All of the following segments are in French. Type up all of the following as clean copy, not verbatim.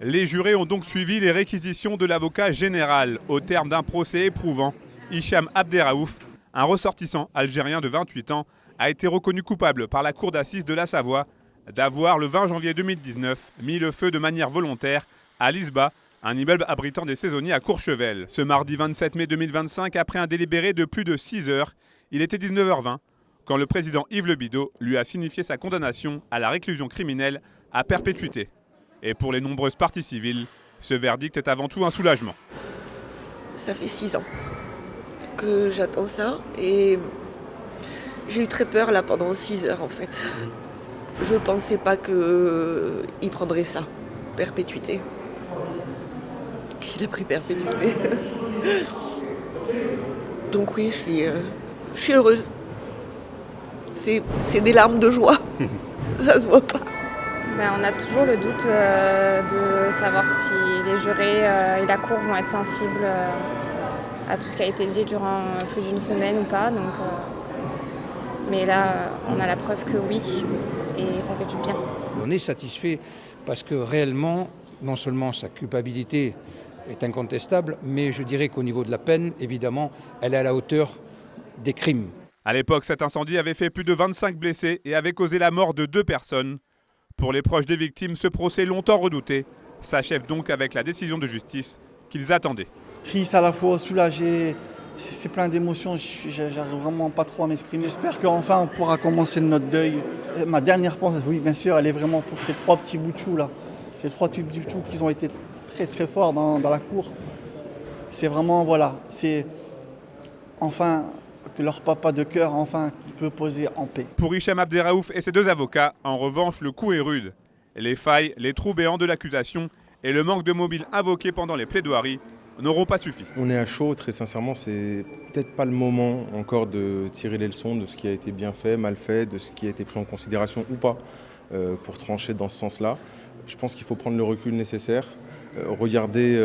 Les jurés ont donc suivi les réquisitions de l'avocat général au terme d'un procès éprouvant. Hicham Abderraouf, un ressortissant algérien de 28 ans, a été reconnu coupable par la cour d'assises de la Savoie d'avoir, le 20 janvier 2019, mis le feu de manière volontaire à l'Isba, un immeuble abritant des saisonniers à Courchevel. Ce mardi 27 mai 2025, après un délibéré de plus de 6 heures, il était 19h20, quand le président Yves Le Bidault lui a signifié sa condamnation à la réclusion criminelle à perpétuité. Et pour les nombreuses parties civiles, ce verdict est avant tout un soulagement. Ça fait 6 ans que j'attends ça et j'ai eu très peur là pendant 6 heures en fait. Je ne pensais pas qu'il prendrait ça, perpétuité. Il a pris perpétuité. Donc oui, je suis heureuse. C'est des larmes de joie, ça se voit pas. On a toujours le doute de savoir si les jurés et la cour vont être sensibles à tout ce qui a été dit durant plus d'une semaine ou pas. Mais là, on a la preuve que oui, et ça fait du bien. On est satisfait parce que réellement, non seulement sa culpabilité est incontestable, mais je dirais qu'au niveau de la peine, évidemment, elle est à la hauteur des crimes. À l'époque, cet incendie avait fait plus de 25 blessés et avait causé la mort de 2 personnes. Pour les proches des victimes, ce procès longtemps redouté s'achève donc avec la décision de justice qu'ils attendaient. Triste à la fois, soulagé, c'est plein d'émotions, j'arrive vraiment pas trop à m'exprimer. J'espère qu'enfin on pourra commencer notre deuil. Ma dernière pensée, oui bien sûr, elle est vraiment pour ces 3 petits bouts de chou là. Ces 3 petits bouts de chou qui ont été très très forts dans la cour. C'est vraiment, voilà, c'est enfin que leur papa de cœur, enfin, qui peut poser en paix. Pour Hicham Abderraouf et ses 2 avocats, en revanche, le coup est rude. Les failles, les trous béants de l'accusation et le manque de mobile invoqué pendant les plaidoiries n'auront pas suffi. On est à chaud, très sincèrement, c'est peut-être pas le moment encore de tirer les leçons de ce qui a été bien fait, mal fait, de ce qui a été pris en considération ou pas pour trancher dans ce sens-là. Je pense qu'il faut prendre le recul nécessaire, regarder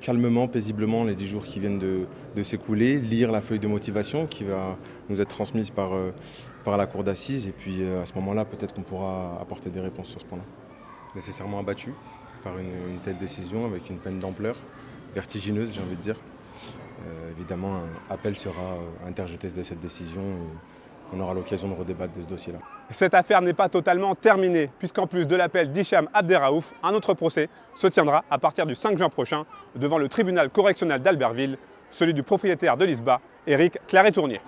calmement, paisiblement les 10 jours qui viennent de s'écouler, lire la feuille de motivation qui va nous être transmise par la cour d'assises et puis à ce moment-là, peut-être qu'on pourra apporter des réponses sur ce point-là. Nécessairement abattu par une telle décision avec une peine d'ampleur, vertigineuse j'ai envie de dire. Évidemment, un appel sera interjeté de cette décision et on aura l'occasion de redébattre de ce dossier-là. Cette affaire n'est pas totalement terminée, puisqu'en plus de l'appel d'Hicham Abderraouf, un autre procès se tiendra à partir du 5 juin prochain devant le tribunal correctionnel d'Albertville, celui du propriétaire de l'Isba, Éric Claret-Tournier.